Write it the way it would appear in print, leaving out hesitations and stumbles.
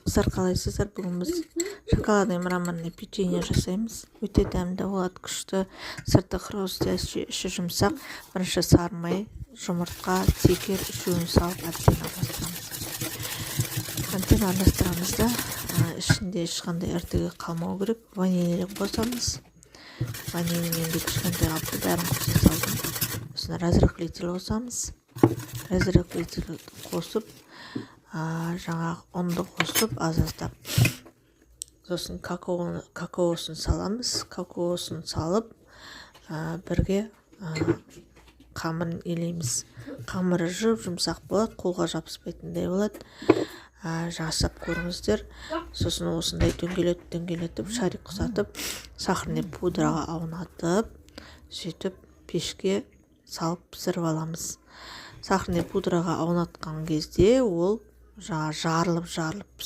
Достар, қалайсыздар? Бүгін біз шоколадный мраморный печенье жасаймыз. Өте дәмді болады, күшті. Сырты хрустящий, іші жұмсақ. Бірінші сары май, жұмыртқа, цекер үшеуін салып әбден араластырамыз. Әбден араластырамыз да, ішінде ешқандай іртігі қалмау керек. Ваниль қосамыз. Ванилиймен де кішкентай қапты бәрін қоса салдым. Осыны разрыхлитель қосамыз. Разрыхлитель қосып, жаңағы ұнды қосып аз-аздап. Сосын какаосын саламыз. Какаосын салып, бірге қамырын елейміз. Қамыры жұмсақ болады, қолға жабыспайтындай болады. Жасап көріңіздер. Сосын осындай дөңгелетіп, шарик құсатып, сахарный пудраға аунатып, сөйтіп пешке салып пісіріп аламыз. Сахарный пудраға аунатқан кезде ол жарылып